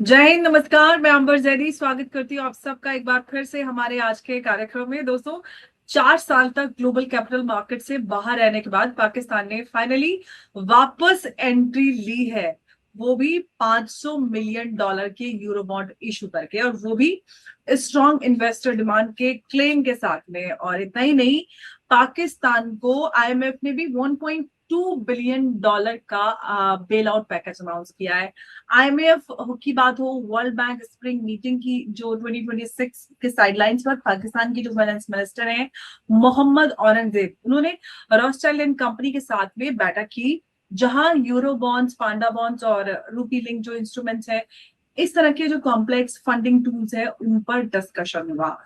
जय हिंद, नमस्कार। मैं अंबर जैदी स्वागत करती हूँ आप सबका एक बार फिर से हमारे आज के कार्यक्रम में। दोस्तों, 4 साल तक ग्लोबल कैपिटल मार्केट से बाहर रहने के बाद पाकिस्तान ने फाइनली वापस एंट्री ली है, वो भी $500 मिलियन के यूरो बॉन्ड इशू करके, और वो भी स्ट्रॉन्ग इन्वेस्टर डिमांड के क्लेम के साथ में। और इतना ही नहीं, पाकिस्तान को आईएमएफ ने भी $1.2 बिलियन का बेल आउट पैकेज अनाउंस किया है। आईएमएफ की बात हो, वर्ल्ड बैंक स्प्रिंग मीटिंग की जो 2026 के साइडलाइंस पर पाकिस्तान की जो फाइनेंस मिनिस्टर हैं मोहम्मद औरंगजेब, उन्होंने रॉथस्चाइल्ड एंड कंपनी के साथ में बैठक की, जहां यूरो बॉन्ड्स, पांडा बॉन्ड्स और रूपी लिंक जो इंस्ट्रूमेंट्स है, इस तरह के जो कॉम्प्लेक्स फंडिंग टूल्स है, उन पर डिस्कशन हुआ।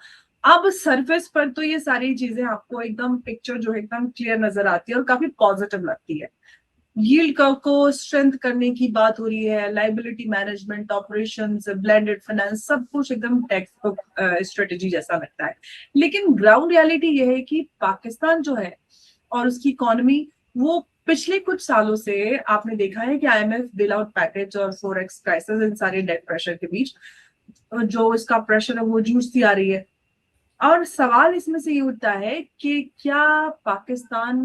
अब सरफेस पर तो ये सारी चीजें आपको एकदम पिक्चर जो है एकदम क्लियर नजर आती है और काफी पॉजिटिव लगती है। यील्ड कर्व को स्ट्रेंथ करने की बात हो रही है, liability management, operations, blended finance, सब कुछ एकदम टेक्स्ट बुक स्ट्रेटेजी जैसा लगता है। लेकिन ग्राउंड रियलिटी यह है कि पाकिस्तान जो है और उसकी इकोनॉमी, वो पिछले कुछ सालों से आपने देखा है कि आईएमएफ बेल आउट पैकेज और फोरेक्स क्राइसिस, इन सारे डेट प्रेशर के बीच जो इसका प्रेशर है वो जूझती आ रही है। और सवाल इसमें से ये उठता है कि क्या पाकिस्तान,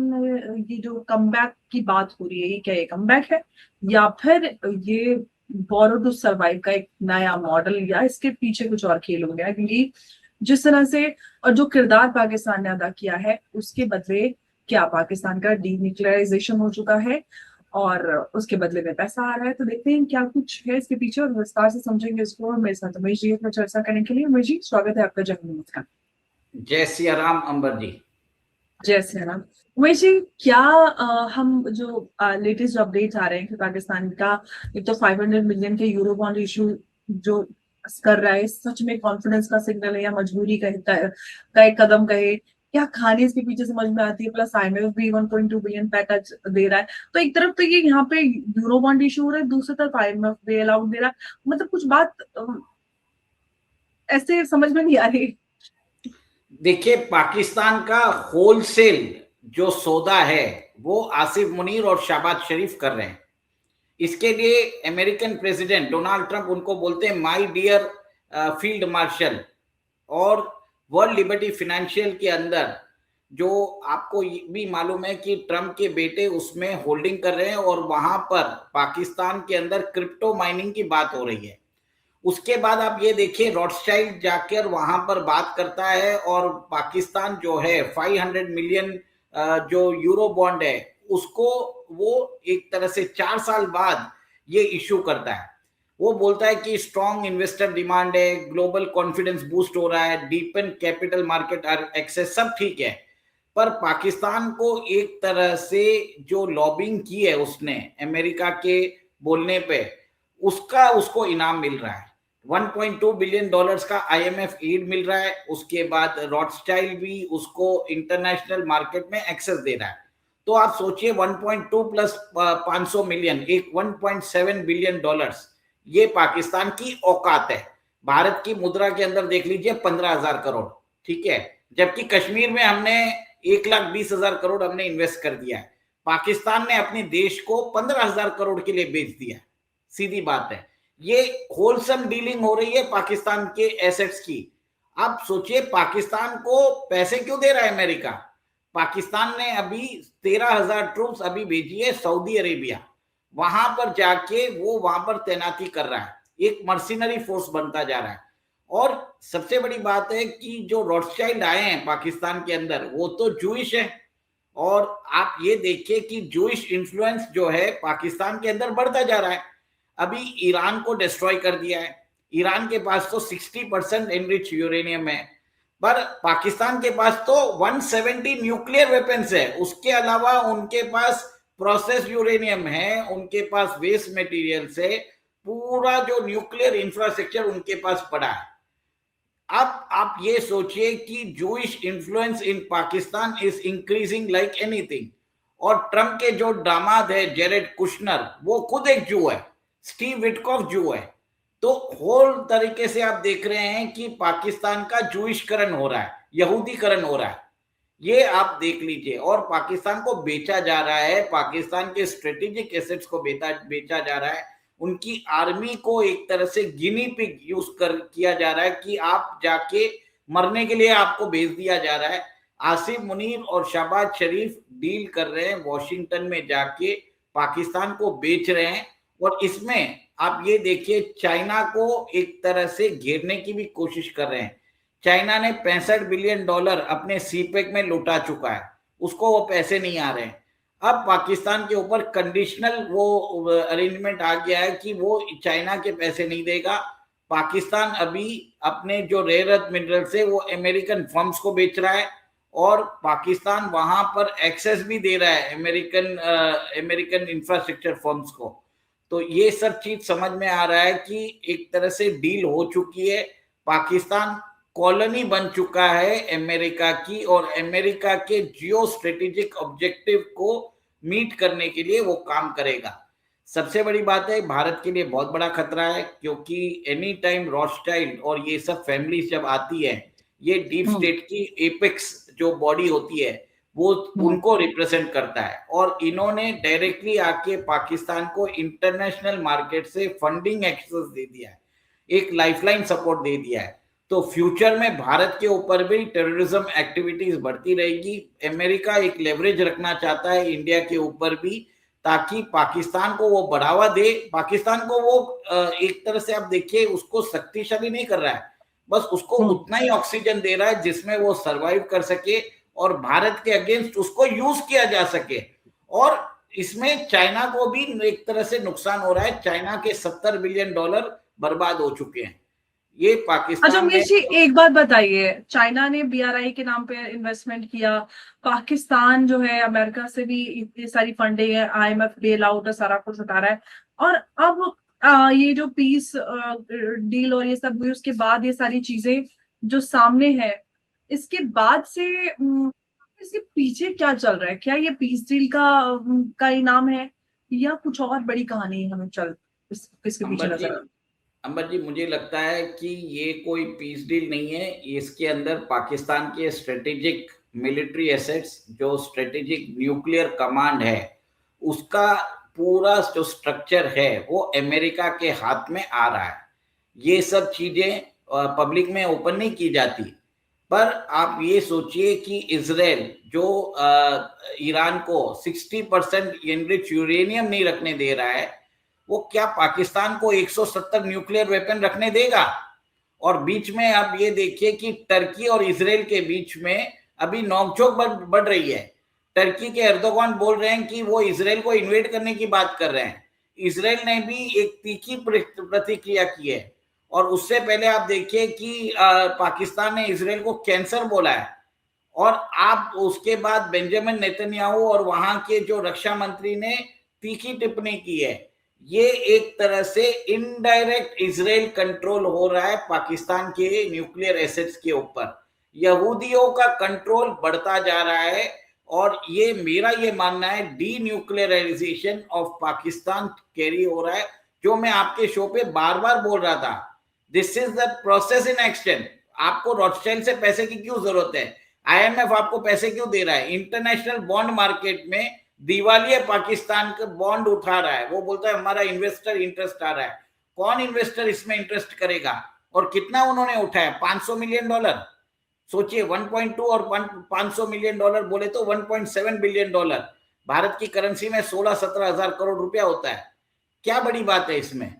ये जो कमबैक की बात हो रही है, ये क्या ये कमबैक है, या फिर ये बोरो टू सर्वाइव का एक नया मॉडल, या इसके पीछे कुछ और खेल हो गया? क्योंकि जिस तरह से और जो किरदार पाकिस्तान ने अदा किया है, उसके बदले क्या पाकिस्तान का डीन्यूक्लियराइजेशन हो चुका है और उसके बदले में पैसा आ रहा है? तो देखते हैं क्या कुछ है इसके पीछे, और विस्तार से समझेंगे इसको। और मेरे साथ उमेश जी पर चर्चा करने के लिए। उमेश जी, स्वागत है आपका। जय हिंद, नमस्कार। जय सिया राम अंबर जी। जय श्री राम। वैसे क्या हम जो लेटेस्ट अपडेट्स आ रहे हैं कि पाकिस्तान का एक तो 500 मिलियन के यूरो बॉन्ड इशू जो कर रहा है, सच में कॉन्फिडेंस का सिग्नल है या मजबूरी का एक कदम कहे? क्या कहानी इसके पीछे समझ में आती है? प्लस आईएमएफ भी 1.2 बिलियन पैकेज दे रहा है। तो एक तरफ तो ये यहाँ पे यूरो बॉन्ड इशू हो रहा है, दूसरी तरफ आईएमएफ बेल आउट दे रहा है। मतलब कुछ बात ऐसे समझ में नहीं आ रही। देखिए, पाकिस्तान का होलसेल जो सौदा है वो आसिफ मुनीर और शहबाज शरीफ कर रहे हैं। इसके लिए अमेरिकन प्रेसिडेंट डोनाल्ड ट्रंप उनको बोलते हैं माय डियर फील्ड मार्शल। और वर्ल्ड लिबर्टी फाइनेंशियल के अंदर जो आपको भी मालूम है कि ट्रंप के बेटे उसमें होल्डिंग कर रहे हैं, और वहां पर पाकिस्तान के अंदर क्रिप्टो माइनिंग की बात हो रही है। उसके बाद आप ये देखिए, रॉथस्चाइल्ड जाकर वहां पर बात करता है, और पाकिस्तान जो है 500 मिलियन जो यूरो बॉन्ड है उसको वो एक तरह से 4 साल बाद ये इशू करता है। वो बोलता है कि स्ट्रॉन्ग इन्वेस्टर डिमांड है, ग्लोबल कॉन्फिडेंस बूस्ट हो रहा है, डीपन कैपिटल मार्केट एक्सेस, सब ठीक है। पर पाकिस्तान को एक तरह से जो लॉबिंग की है उसने अमेरिका के बोलने पे, उसका उसको इनाम मिल रहा है। $1.2 बिलियन का आईएमएफ एड मिल रहा है। उसके बाद रॉथस्चाइल्ड भी उसको इंटरनेशनल मार्केट में एक्सेस दे रहा है। तो आप सोचिए, 1.2 प्लस 500 मिलियन, एक $1.7 बिलियन, ये पाकिस्तान की औकात है। भारत की मुद्रा के अंदर देख लीजिए 15,000 करोड़, ठीक है। जबकि कश्मीर में हमने 1,20,000 करोड़ हमने इन्वेस्ट कर दिया है। पाकिस्तान ने अपने देश को 15,000 करोड़ के लिए बेच दिया है। सीधी बात है, ये होलसम डीलिंग हो रही है पाकिस्तान के एसेट्स की। आप सोचिए, पाकिस्तान को पैसे क्यों दे रहा है अमेरिका? पाकिस्तान ने अभी 13,000 ट्रूप्स अभी भेजी है सऊदी अरेबिया, वहां पर जाके वो वहां पर तैनाती कर रहा है, एक मर्सिनरी फोर्स बनता जा रहा है। और सबसे बड़ी बात है कि जो रॉथस्चाइल्ड आए हैं पाकिस्तान के अंदर वो तो जूइश है। और आप ये देखिए कि जूइश इन्फ्लुएंस जो है पाकिस्तान के अंदर बढ़ता जा रहा है। अभी ईरान को डिस्ट्रॉय कर दिया है। ईरान के पास तो 60% एनरिच यूरेनियम है, पर पाकिस्तान के पास तो 170 न्यूक्लियर वेपन्स है। उसके अलावा उनके पास प्रोसेस यूरेनियम है, उनके पास वेस्ट मटेरियल से पूरा जो न्यूक्लियर इंफ्रास्ट्रक्चर उनके पास पड़ा है। अब आप ये सोचिए कि Jewish influence in Pakistan is increasing like anything. और ट्रम्प के जो दामाद है जेरेड कुशनर, वो खुद एक जू है, स्टीव विटकॉफ जू है। तो होल तरीके से आप देख रहे हैं कि पाकिस्तान का जूइशकरण हो रहा है, यहूदीकरण हो रहा है, ये आप देख लीजिए। और पाकिस्तान को बेचा जा रहा है, पाकिस्तान के स्ट्रेटेजिक एसेट्स को बेचा जा रहा है। उनकी आर्मी को एक तरह से गिनी पिग यूज कर किया जा रहा है कि आप जाके मरने के लिए आपको भेज दिया जा रहा है। आसिफ मुनीर और शहबाज शरीफ डील कर रहे हैं वॉशिंगटन में जाके, पाकिस्तान को बेच रहे हैं। और इसमें आप ये देखिए, चाइना को एक तरह से घेरने की भी कोशिश कर रहे हैं। चाइना ने $65 बिलियन अपने सीपेक में लुटा चुका है, उसको वो पैसे नहीं आ रहे हैं। अब पाकिस्तान के ऊपर कंडीशनल वो अरेंजमेंट आ गया है कि वो चाइना के पैसे नहीं देगा। पाकिस्तान अभी अपने जो रेयर अर्थ मिनरल्स है वो अमेरिकन फर्म्स को बेच रहा है, और पाकिस्तान वहां पर एक्सेस भी दे रहा है अमेरिकन इंफ्रास्ट्रक्चर फर्म्स को। तो ये सब चीज समझ में आ रहा है कि एक तरह से डील हो चुकी है। पाकिस्तान कॉलोनी बन चुका है अमेरिका की, और अमेरिका के जियो स्ट्रेटेजिक ऑब्जेक्टिव को मीट करने के लिए वो काम करेगा। सबसे बड़ी बात है, भारत के लिए बहुत बड़ा खतरा है, क्योंकि एनी टाइम रॉथस्चाइल्ड और ये सब फैमिली जब आती है, ये डीप स्टेट की एपेक्स जो बॉडी होती है वो उनको रिप्रेजेंट करता है। और इन्होंने डायरेक्टली आके पाकिस्तान को इंटरनेशनल मार्केट से फंडिंग एक्सेस दे दिया है, एक लाइफलाइन सपोर्ट दे दिया है। तो फ्यूचर में भारत के ऊपर भी टेररिज्म एक्टिविटीज बढ़ती रहेगी। अमेरिका एक लेवरेज रखना चाहता है इंडिया के ऊपर भी, ताकि पाकिस्तान को वो बढ़ावा दे। पाकिस्तान को वो एक तरह से आप देखिए, उसको शक्तिशाली नहीं कर रहा है, बस उसको उतना ही ऑक्सीजन दे रहा है जिसमें वो सरवाइव कर सके और भारत के अगेंस्ट उसको यूज किया जा सके। और इसमें चाइना को भी एक तरह से नुकसान हो रहा है। चाइना के $70 बिलियन बर्बाद हो चुके हैं। ये पाकिस्तान अच्छा मीर जी, एक बात बताइए, चाइना ने BRI के नाम पे इन्वेस्टमेंट किया, पाकिस्तान जो है अमेरिका से भी इतनी सारी फंडिंग है, IMF बेल आउट और सारा कुछ उठा रहा है, और अब ये जो पीस डील और ये सब हुई उसके बाद ये सारी चीजें जो सामने है, इसके बाद से इसके पीछे क्या चल रहा है? क्या ये पीस डील का इनाम है या कुछ और बड़ी कहानी है हमें इसके पीछे नजर? अंबर जी, मुझे लगता है कि ये कोई पीस डील नहीं है। इसके अंदर पाकिस्तान के स्ट्रेटेजिक मिलिट्री एसेट्स, जो स्ट्रेटेजिक न्यूक्लियर कमांड है, उसका पूरा जो स्ट्रक्चर है वो अमेरिका के हाथ में आ रहा है। ये सब चीजें पब्लिक में ओपन नहीं की जाती। पर आप ये सोचिए कि इजराइल जो ईरान को 60% एनरिच यूरेनियम नहीं रखने दे रहा है, वो क्या पाकिस्तान को 170 न्यूक्लियर वेपन रखने देगा? और बीच में आप ये देखिए कि टर्की और इजराइल के बीच में अभी नोकझोंक बढ़ रही है। टर्की के एर्दोगान बोल रहे हैं कि वो इजराइल को इन्वेड करने की बात कर रहे हैं। इजराइल ने भी एक तीखी प्रतिक्रिया की है। और उससे पहले आप देखिए कि पाकिस्तान ने इजराइल को कैंसर बोला है। और आप उसके बाद बेंजामिन नेतन्याहू और वहां के जो रक्षा मंत्री ने तीखी टिप्पणी की है। ये एक तरह से इनडायरेक्ट इजराइल कंट्रोल हो रहा है पाकिस्तान के न्यूक्लियर एसेट्स के ऊपर। यहूदियों का कंट्रोल बढ़ता जा रहा है। और ये मेरा ये मानना है, D nuclearization of Pakistan carry हो रहा है, जो मैं आपके शो पे बार बार बोल रहा था। This is the process in action. आपको रॉथस्चाइल्ड से पैसे की क्यों जरूरत है? IMF आपको पैसे क्यों दे रहा है? इंटरनेशनल बॉन्ड मार्केट में दिवालिया पाकिस्तान का बॉन्ड उठा रहा है, वो बोलता है हमारा इन्वेस्टर इंटरेस्ट आ रहा है। कौन इन्वेस्टर इसमें इंटरेस्ट करेगा? और कितना उन्होंने उठाया? $500 मिलियन। सोचिए, 1.2 और 500 मिलियन डॉलर बोले तो $1.7 बिलियन। भारत की करेंसी में 16-17 हजार करोड़ रुपया होता है। क्या बड़ी बात है इसमें?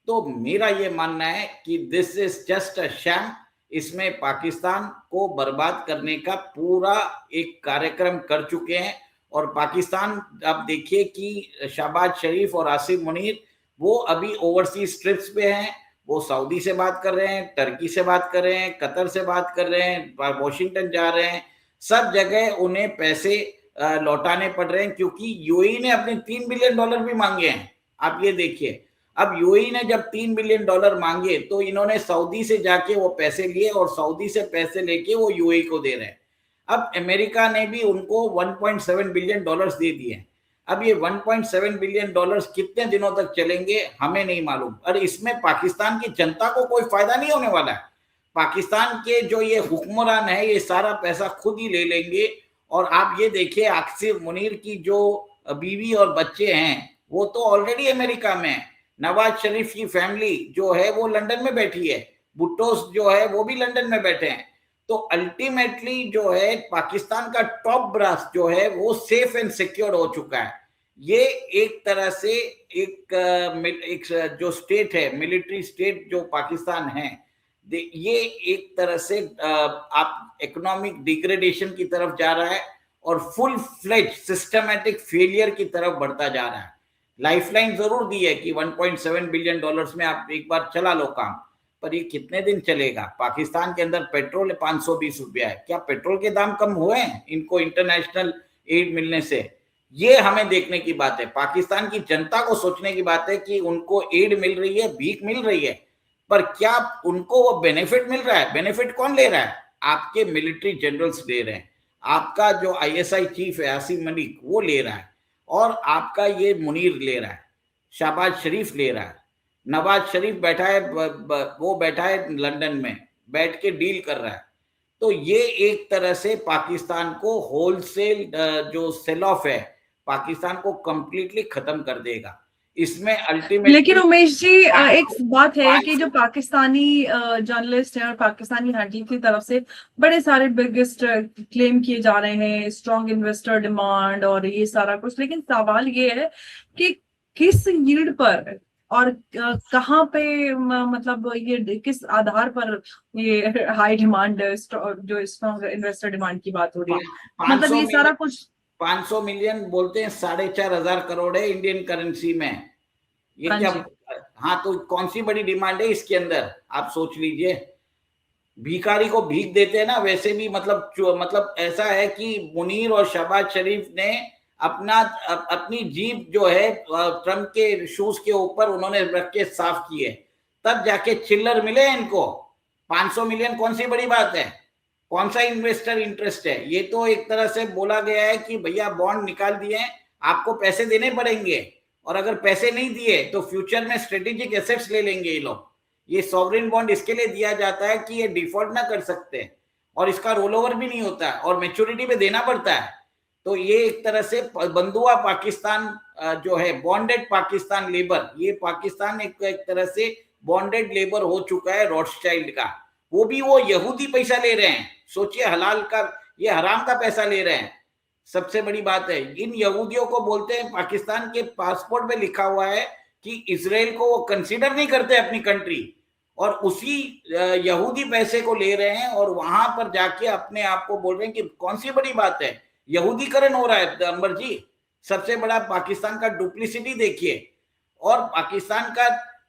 तो मेरा ये मानना है कि this is just a sham. इसमें पाकिस्तान को बर्बाद करने का पूरा एक कार्यक्रम कर चुके हैं। और पाकिस्तान, आप देखिए कि शहबाज शरीफ और आसिफ मुनीर वो अभी ओवरसीज ट्रिप्स पे हैं। वो सऊदी से बात कर रहे हैं, टर्की से बात कर रहे हैं, कतर से बात कर रहे हैं, वॉशिंगटन जा रहे हैं। सब जगह उन्हें पैसे लौटाने पड़ रहे हैं, क्योंकि यूएई ने अपने $3 बिलियन भी मांगे हैं। आप ये देखिए, अब यूएई ने जब $3 बिलियन मांगे तो इन्होंने सऊदी से जाके वो पैसे लिए और सऊदी से पैसे लेके वो यूएई को दे रहे हैं। अब अमेरिका ने भी उनको $1.7 बिलियन दे दिए। अब ये $1.7 बिलियन कितने दिनों तक चलेंगे हमें नहीं मालूम। और इसमें पाकिस्तान की जनता को कोई फायदा नहीं होने वाला है। पाकिस्तान के जो ये हुक्मरान है, ये सारा पैसा खुद ही ले लेंगे। और आप ये देखिए, आसिफ मुनीर की जो बीवी और बच्चे हैं वो तो ऑलरेडी अमेरिका में है। नवाज शरीफ की फैमिली जो है वो लंदन में बैठी है, भुट्टो जो है वो भी लंदन में बैठे हैं। तो अल्टीमेटली जो है पाकिस्तान का टॉप ब्रास जो है वो सेफ एंड सिक्योर हो चुका है। ये एक तरह से एक जो स्टेट है, मिलिट्री स्टेट जो पाकिस्तान है, ये एक तरह से आप इकोनॉमिक डिग्रेडेशन की तरफ जा रहा है और फुल फ्लेज सिस्टमैटिक फेलियर की तरफ बढ़ता जा रहा है। लाइफलाइन जरूर दी है कि 1.7 बिलियन डॉलर्स में आप एक बार चला लो काम, पर ये कितने दिन चलेगा? पाकिस्तान के अंदर पेट्रोल 520 रुपया है, क्या पेट्रोल के दाम कम हुए हैं इनको इंटरनेशनल एड मिलने से? ये हमें देखने की बात है, पाकिस्तान की जनता को सोचने की बात है कि उनको एड मिल रही है, भीख मिल रही है, पर क्या उनको वो बेनिफिट मिल रहा है? बेनिफिट कौन ले रहा है? आपके मिलिट्री जनरल्स ले रहे हैं, आपका जो आईएसआई चीफ है आसिम मलिक वो ले रहा है, और आपका ये मुनीर ले रहा है, शहबाज शरीफ ले रहा है, नवाज शरीफ बैठा है, वो बैठा है लंदन में बैठ के डील कर रहा है। तो ये एक तरह से पाकिस्तान को होलसेल जो सेल ऑफ है, पाकिस्तान को कंप्लीटली खत्म कर देगा। इसमें अल्टीमेटली लेकिन उमेश जी एक बात है कि जो पाकिस्तानी जर्नलिस्ट हैं और पाकिस्तानी हैंडल की तरफ से बड़े सारे बिगेस्ट क्लेम किए जा रहे हैं, स्ट्रॉन्ग इन्वेस्टर डिमांड और ये सारा कुछ, लेकिन सवाल ये है कि किस यील्ड पर और कहाँ पे मतलब ये किस आधार पर ये हाई डिमांड जो स्ट्रॉन्ग इन्वेस्टर डिमांड की बात हो रही है, मतलब ये सारा कुछ 500 मिलियन बोलते हैं, 4,500 करोड़ है इंडियन करेंसी में। ये क्या? हाँ, तो कौन सी बड़ी डिमांड है इसके अंदर? आप सोच लीजिए, भिखारी को भीख देते हैं ना, वैसे भी मतलब ऐसा है कि मुनीर और शहबाज शरीफ ने अपनी जीप जो है ट्रम्प के शूज के ऊपर उन्होंने रख के साफ किए, तब जाके चिल्लर मिले इनको। 500 मिलियन कौन सी बड़ी बात है? कौन सा इन्वेस्टर इंटरेस्ट है? ये तो एक तरह से बोला गया है कि भैया बॉन्ड निकाल दिए, आपको पैसे देने पड़ेंगे, और अगर पैसे नहीं दिए तो फ्यूचर में स्ट्रेटेजिक एसेट्स ले लेंगे ये लोग। ये सॉवरेन बॉन्ड इसके लिए दिया जाता है कि ये डिफॉल्ट ना कर सकते, और इसका रोल ओवर भी नहीं होता है, और मेच्योरिटी पे देना पड़ता है। तो ये एक तरह से बंधुआ पाकिस्तान जो है, बॉन्डेड पाकिस्तान लेबर, ये पाकिस्तान एक तरह से बॉन्डेड लेबर हो चुका है रॉथस्चाइल्ड का। वो भी वो यहूदी पैसा ले रहे हैं, सोचिए, हलाल का, ये हराम का पैसा ले रहे हैं। सबसे बड़ी बात है, इन यहूदियों को बोलते हैं, पाकिस्तान के पासपोर्ट में लिखा हुआ है कि इजराइल को वो कंसीडर नहीं करते अपनी कंट्री, और उसी यहूदी पैसे को ले रहे हैं और वहां पर जाके अपने आप को बोल रहे हैं कि कौन सी बड़ी बात है, यहूदीकरण हो रहा है अंबर जी। सबसे बड़ा पाकिस्तान का डुप्लिसिटी देखिए, और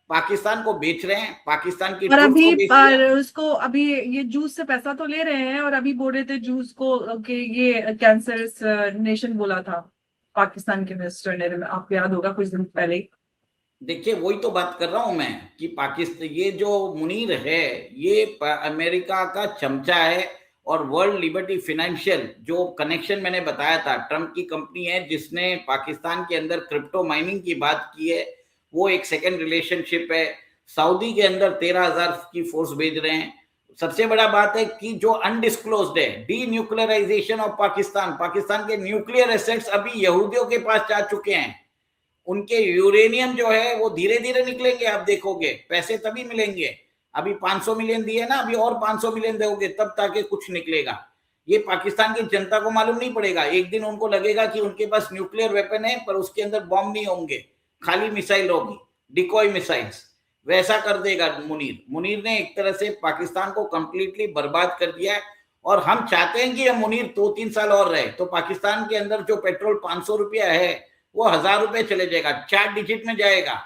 पाकिस्तान को बेच रहे हैं, पाकिस्तान की और अभी को बेच रहे हैं। उसको अभी ये जूस से पैसा तो ले रहे हैं, और अभी बोल रहे थे जूस को कि ये कैंसरस नेशन बोला था पाकिस्तान के मिनिस्टर ने, आपको याद होगा कुछ दिन पहले ही। देखिए, वही तो बात कर रहा हूं मैं कि पाकिस्तान, ये जो मुनीर है ये अमेरिका का चमचा है, और वर्ल्ड लिबर्टी फाइनेंशियल जो कनेक्शन मैंने बताया था, ट्रम्प की कंपनी है जिसने पाकिस्तान के अंदर क्रिप्टो माइनिंग की बात की है, वो एक सेकंड रिलेशनशिप है। सऊदी के अंदर 13,000 की फोर्स भेज रहे हैं। सबसे बड़ा बात है कि जो अनडिस्क्लोज्ड है, डी न्यूक्लियराइजेशन ऑफ पाकिस्तान के न्यूक्लियर एसेट्स अभी यहूदियों के पास जा चुके हैं। उनके यूरेनियम जो है वो धीरे धीरे निकलेंगे, आप देखोगे, पैसे तभी मिलेंगे। अभी 500 मिलियन दिए ना, अभी और 500 मिलियन दोगे तब ताकि कुछ निकलेगा। ये पाकिस्तान की जनता को मालूम नहीं पड़ेगा, एक दिन उनको लगेगा कि उनके पास न्यूक्लियर वेपन है, पर उसके अंदर बॉम्ब नहीं होंगे, खाली मिसाइल होगी, डिकॉय मिसाइल्स। वैसा कर देगा मुनीर ने एक तरह से पाकिस्तान को कंप्लीटली बर्बाद कर दिया है। और हम चाहते हैं कि हम मुनीर 2-3 साल और रहे, तो पाकिस्तान के अंदर जो पेट्रोल 500 रुपया है वो 1,000 रुपए चले जाएगा, 4 डिजिट में जाएगा।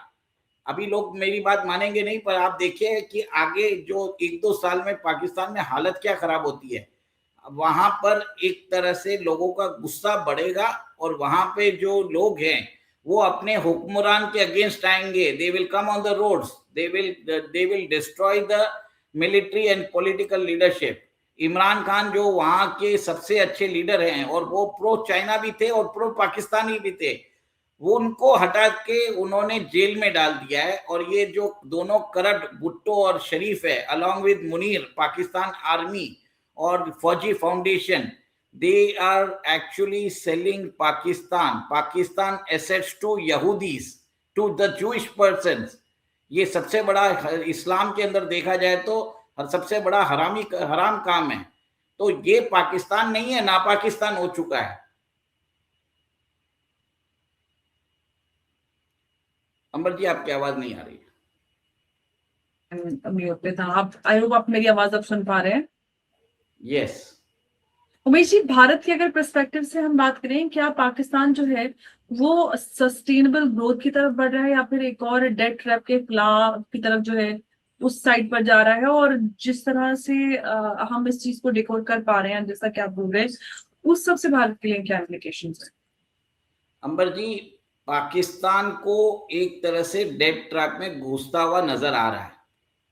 अभी लोग मेरी बात मानेंगे नहीं, पर आप देखिए कि आगे जो 1-2 साल में पाकिस्तान में हालत क्या खराब होती है। वहां पर एक तरह से लोगों का गुस्सा बढ़ेगा, और वहां पे जो लोग हैं वो अपने हुक्मरान के अगेंस्ट आएंगे। They will come on the roads, they will destroy the military and political leadership. Imran Khan जो वहां के सबसे अच्छे लीडर हैं, और वो प्रो चाइना भी थे और प्रो पाकिस्तानी भी थे, वो उनको हटा के उन्होंने जेल में डाल दिया है। और ये जो दोनों करप्ट भुट्टो और शरीफ है, अलॉन्ग विद मुनीर, पाकिस्तान आर्मी और फौजी foundation, they are actually selling Pakistan assets to Yahudis, to the Jewish persons. ये सबसे बड़ा इस्लाम के अंदर देखा जाए तो सबसे बड़ा हराम काम है। तो ये पाकिस्तान नहीं है, ना पाकिस्तान हो चुका है। अंबर जी, आपकी आवाज नहीं आ रही है। म्यूट पे था आप। आई होप आप मेरी आवाज अब सुन पा रहे हैं। यस। उमेश जी, भारत के अगर पर्सपेक्टिव से हम बात करें, क्या पाकिस्तान जो है वो सस्टेनेबल ग्रोथ की तरफ बढ़ रहा है या फिर एक और डेट ट्रैप के खिलाफ की तरफ जो है उस साइड पर जा रहा है? और जिस तरह से हम इस चीज को डिकोड कर पा रहे हैं, जैसा कि आप बोल रहे हैं, उस सब से भारत के लिए क्या इम्प्लीकेशंस है? अंबर जी, पाकिस्तान को एक तरह से डेट ट्रैप में घुसता हुआ नजर आ रहा है।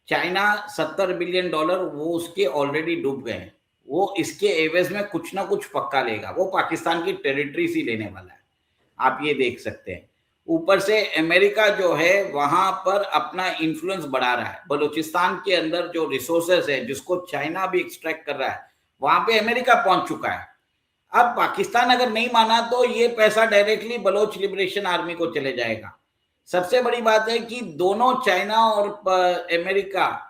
चाइना $70 बिलियन वो उसके ऑलरेडी डूब गए हैं। वो इसके एवज में कुछ ना कुछ पक्का लेगा। वो पाकिस्तान की टेरिटरी ही लेने वाला है, आप ये देख सकते हैं। ऊपर से अमेरिका जो है वहां पर अपना इन्फ्लुएंस बढ़ा रहा है। बलूचिस्तान के अंदर जो रिसोर्सेस है जिसको चाइना भी एक्सट्रैक्ट कर रहा है, वहां पे अमेरिका पहुंच चुका है। अब पाकिस्तान अगर नहीं माना तो ये पैसा डायरेक्टली बलोच लिबरेशन आर्मी को चले जाएगा। सबसे बड़ी बात है कि दोनों चाइना और America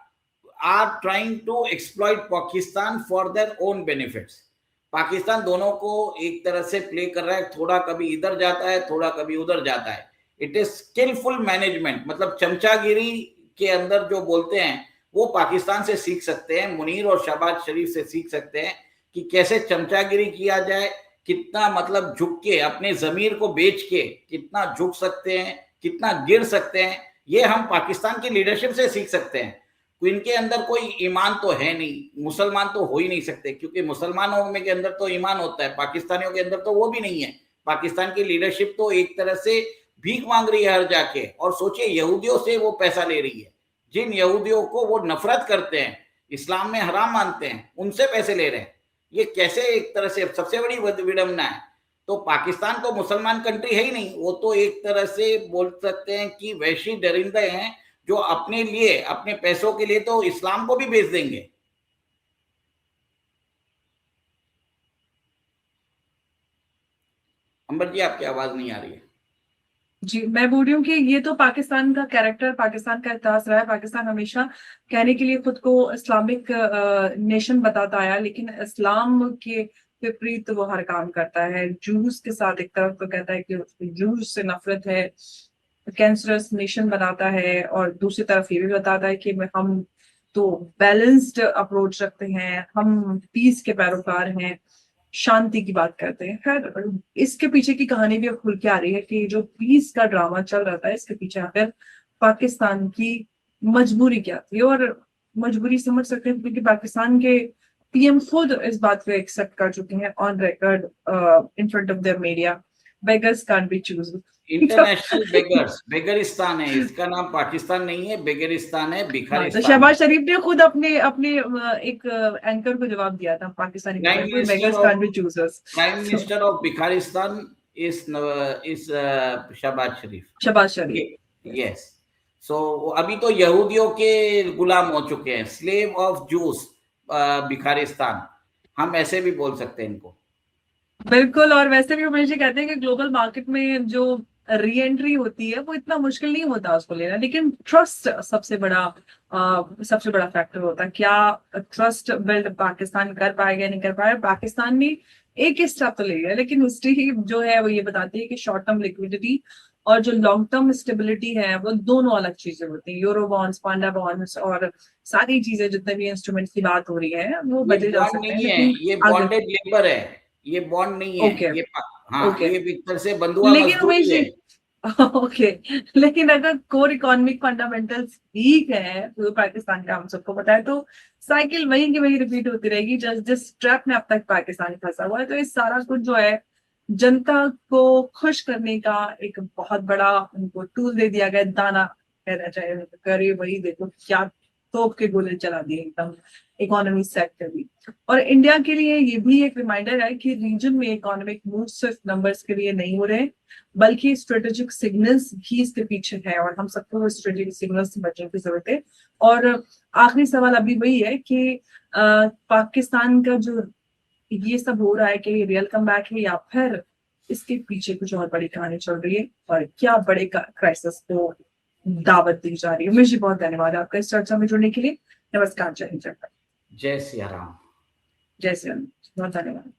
are trying to exploit Pakistan for their own benefits. Pakistan दोनों को एक तरह से प्ले कर रहा है, थोड़ा कभी इधर जाता है, थोड़ा कभी उधर जाता है। इट इज स्किलफुल मैनेजमेंट, मतलब चमचागिरी के अंदर जो बोलते हैं वो पाकिस्तान से सीख सकते हैं, मुनीर और शहबाज शरीफ से सीख सकते हैं कि कैसे चमचागिरी किया जाए, कितना मतलब झुक के अपने जमीर को बेच के कितना झुक सकते हैं, कितना गिर सकते हैं। ये हम पाकिस्तान की लीडरशिप से सीख सकते हैं। इनके अंदर कोई ईमान तो है नहीं, मुसलमान तो हो ही नहीं सकते, क्योंकि मुसलमानों में के अंदर तो ईमान होता है, पाकिस्तानियों के अंदर तो वो भी नहीं है। पाकिस्तान की लीडरशिप तो एक तरह से भीख मांग रही है हर जाके। और सोचिए, यहूदियों से वो पैसा ले रही है, जिन यहूदियों को वो नफरत करते हैं, इस्लाम में हराम मानते हैं, उनसे पैसे ले रहे हैं। ये कैसे एक तरह से सबसे बड़ी विडंबना है। तो पाकिस्तान तो मुसलमान कंट्री है ही नहीं, वो तो एक तरह से बोल सकते हैं कि वैशी दरिंदे हैं जो अपने लिए, अपने पैसों के लिए तो इस्लाम को भी बेच देंगे। अंबर जी, आपकी आवाज नहीं आ रही है। जी, मैं बोल रही हूँ कि ये तो पाकिस्तान का कैरेक्टर, पाकिस्तान का इतिहास रहा है। पाकिस्तान हमेशा कहने के लिए खुद को इस्लामिक नेशन बताता आया, लेकिन इस्लाम के विपरीत वो हर काम करता है। जूस के साथ एक तरफ तो कहता है कि जूस से नफरत है, कैंसरस नेशन बनाता है, और दूसरी तरफ ये भी बताता है कि हम तो बैलेंस्ड अप्रोच रखते हैं, हम पीस के पैरोकार हैं, शांति की बात करते हैं। खैर, इसके पीछे की कहानी भी अब खुल के आ रही है कि जो पीस का ड्रामा चल रहा था, इसके पीछे आकर पाकिस्तान की मजबूरी क्या थी। और मजबूरी समझ सकते हैं क्योंकि पाकिस्तान के पीएम खुद इस बात को एक्सेप्ट कर चुके हैं on record in front of the media. Beggars can't be choose. International beggars, बेगरिस्तान है इसका नाम, पाकिस्तान नहीं है, बेगरिस्तान है, हाँ, तो भिखारिस्तान है। शहबाज शरीफ ने खुद अपने अपने एक एंकर को जवाब दिया था पाकिस्तानी प्राइम खबर पे, minister beggars of can't be choosers. Prime minister of भिखारिस्तान इस शहबाज शरीफ। शहबाज शरीफ। यस। सो अभी तो यहूदियों के गुलाम हो चुके हैं, स्लेव ऑफ जूस भिखारिस्तान, हम ऐसे भी बोल सकते हैं इनको। बिल्कुल। और वैसे भी उमेश जी कहते हैं कि ग्लोबल मार्केट में जो री एंट्री होती है वो इतना मुश्किल नहीं होता उसको लेना, लेकिन ट्रस्ट सबसे बड़ा फैक्टर होता है। क्या ट्रस्ट बिल्ड पाकिस्तान कर पाएगा, नहीं कर पाएगा? पाकिस्तान ने एक ही स्टेप तो ले लिया, लेकिन हिस्ट्री जो है वो ये बताती है कि शॉर्ट टर्म लिक्विडिटी और जो लॉन्ग टर्म स्टेबिलिटी है वो दोनों अलग चीजें होती हैं। यूरो बॉन्ड्स, पांडा बॉन्ड्स और सारी चीजें, जितने भी इंस्ट्रूमेंट्स की बात हो रही है, वो ये बदले जा बॉन्ड सकते हैं, नहीं है, लेकिन ये आगे। बॉन्डेड लेबर है, ये बॉन्ड नहीं है। ओके। हाँ, ओके। ये एक तरह से बंधुआ लेकिन उमेश मजदूरी जी, है। ओके, लेकिन अगर कोर इकोनॉमिक फंडामेंटल्स वीक है तो पाकिस्तान का, हम सबको पता है, तो साइकिल वहीं की वहीं रिपीट होती रहेगी। जिस ट्रैप में अब तक पाकिस्तान फंसा हुआ है, तो इस सारा कुछ जो है जनता को खुश करने का एक बहुत बड़ा उनको टूल दे दिया गया, दाना कहना चाहिए। करे वही देखो क्या तोप के गोले चला दिए एकदम इकोनॉमी सेक्टर भी। और इंडिया के लिए ये भी एक रिमाइंडर है कि रीजन में इकोनॉमिक मूव सिर्फ नंबर्स के लिए नहीं हो रहे, बल्कि स्ट्रेटेजिक सिग्नल्स भी इसके पीछे है, और हम सबको वो स्ट्रेटेजिक सिग्नल्स से बचने की जरूरत है। और आखिरी सवाल अभी वही है कि पाकिस्तान का जो ये सब हो रहा है कि रियल कमबैक है या फिर इसके पीछे कुछ और बड़ी कहानी चल रही है और क्या बड़े क्राइसिस को दावत दी जा रही है। उमेश जी, बहुत धन्यवाद आपका इस चर्चा में जुड़ने के लिए। नमस्कार, जय हिंद, जय सिया राम। जय श्री राम, बहुत धन्यवाद।